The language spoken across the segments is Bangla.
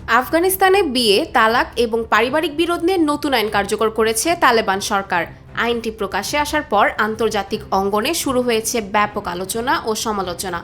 আফগানিস্তানে বিয়ে, তালাক এবং পারিবারিক বিরোধ নিয়ে নতুন আইন কার্যকর করেছে তালেবান সরকার। আইনটি প্রকাশ্যে আসার পর আন্তর্জাতিক অঙ্গনে শুরু হয়েছে ব্যাপক আলোচনা ও সমালোচনা।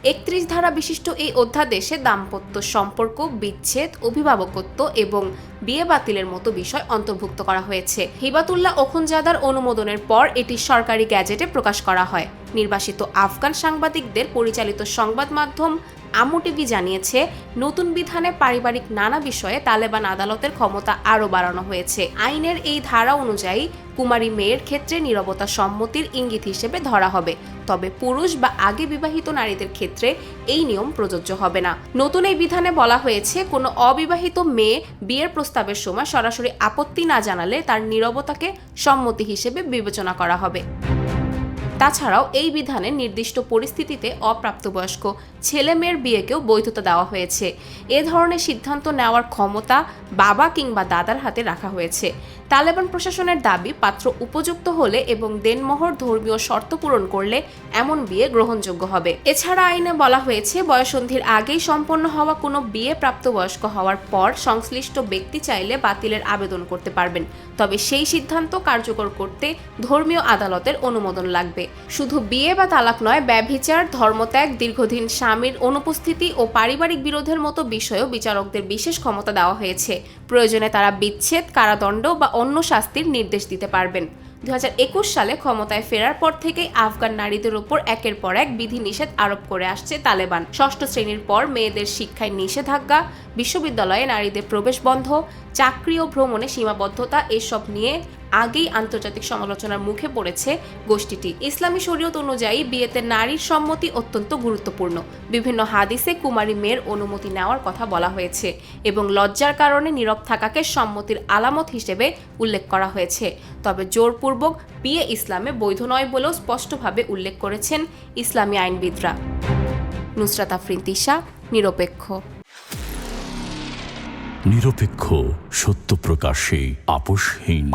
৩১ ধারা বিশিষ্ট এই অধ্যাদেশে দাম্পত্য সম্পর্ক, বিচ্ছেদ, অভিভাবকত্ব এবং বিয়ে বাতিলের মতো বিষয় অন্তর্ভুক্ত করা হয়েছে। হিবাতুল্লাহ ওখুনজাদার অনুমোদনের পর এটি সরকারি গ্যাজেটে প্রকাশ করা হয়। নির্বাসিত আফগান সাংবাদিকদের পরিচালিত সংবাদ মাধ্যম আমু টিভি জানিয়েছে, নতুন বিধানে পারিবারিক নানা বিষয়ে তালেবান আদালতের ক্ষমতা আরও বাড়ানো হয়েছে। আইনের এই ধারা অনুযায়ী কুমারী মেয়ের ক্ষেত্রে নীরবতা সম্মতির ইঙ্গিত হিসেবে ধরা হবে, তবে পুরুষ বা আগে বিবাহিত নারীদের ক্ষেত্রে এই নিয়ম প্রযোজ্য হবে না। নতুন এই বিধানে বলা হয়েছে, কোনো অবিবাহিত মেয়ে বিয়ের প্রস্তাবের সময় সরাসরি আপত্তি না জানালে তার নীরবতাকে সম্মতি হিসেবে বিবেচনা করা হবে। তাছাড়াও এই বিধানে নির্দিষ্ট পরিস্থিতিতে অপ্রাপ্তবয়স্ক ছেলে মেয়ের বিয়েকেও বৈধতা দেওয়া হয়েছে। এ ধরনের সিদ্ধান্ত নেওয়ার ক্ষমতা বাবা কিংবা দাদার হাতে রাখা হয়েছে। তালেবান প্রশাসনের দাবি, পাত্র উপযুক্ত হলে এবং দেনমোহর ধর্মীয় শর্ত পূরণ করলে এমন বিয়ে গ্রহণযোগ্য হবে। এছাড়া আইনে বলা হয়েছে, বয়ঃসন্ধির আগেই সম্পন্ন হওয়া কোনো বিয়ে প্রাপ্তবয়স্ক হওয়ার পর সংশ্লিষ্ট ব্যক্তি চাইলে বাতিলের আবেদন করতে পারবেন, তবে সেই সিদ্ধান্ত কার্যকর করতে ধর্মীয় আদালতের অনুমোদন লাগবে। শুধু বিয়ে বা তালাক নয়, ব্যভিচার, ধর্মত্যাগ, দীর্ঘদিন স্বামীর অনুপস্থিতি ও পারিবারিক বিরোধের মতো বিষয়েও বিচারকদের বিশেষ ক্ষমতা দেওয়া হয়েছে। প্রয়োজনে তারা বিচ্ছেদ, কারাদণ্ড বা অন্য শাস্তির নির্দেশ দিতে পারবেন। 2021 সালে ক্ষমতায় ফেরার পর থেকেই আফগান নারীদের উপর একের পর এক বিধিনিষেধ আরোপ করে আসছে তালেবান। ষষ্ঠ শ্রেণীর পর মেয়েদের শিক্ষায় নিষেধাজ্ঞা, বিশ্ববিদ্যালয়ে নারীদের প্রবেশ বন্ধ, চাকরি ও ভ্রমণে সীমাবদ্ধতা, এসব নিয়ে আগেই আন্তর্জাতিক সমালোচনার মুখে পড়েছে গোষ্ঠীটি। ইসলামী শরীয়ত অনুযায়ী বিয়েতে নারীর সম্মতি অত্যন্ত গুরুত্বপূর্ণ। বিভিন্ন হাদিসে কুমারী মেয়ের অনুমতি নেওয়ার কথা বলা হয়েছে এবং লজ্জার কারণে নীরব থাকাকে সম্মতির আলামত হিসেবে উল্লেখ করা হয়েছে। তবে জোরপূর্বক বিয়ে ইসলামে বৈধ নয় বলেও স্পষ্টভাবে উল্লেখ করেছেন ইসলামী আইনবিদরা। নুসরাত আফরিন তিশা, নিরপেক্ষ। নিরপেক্ষ, সত্য প্রকাশে আপোষহীন।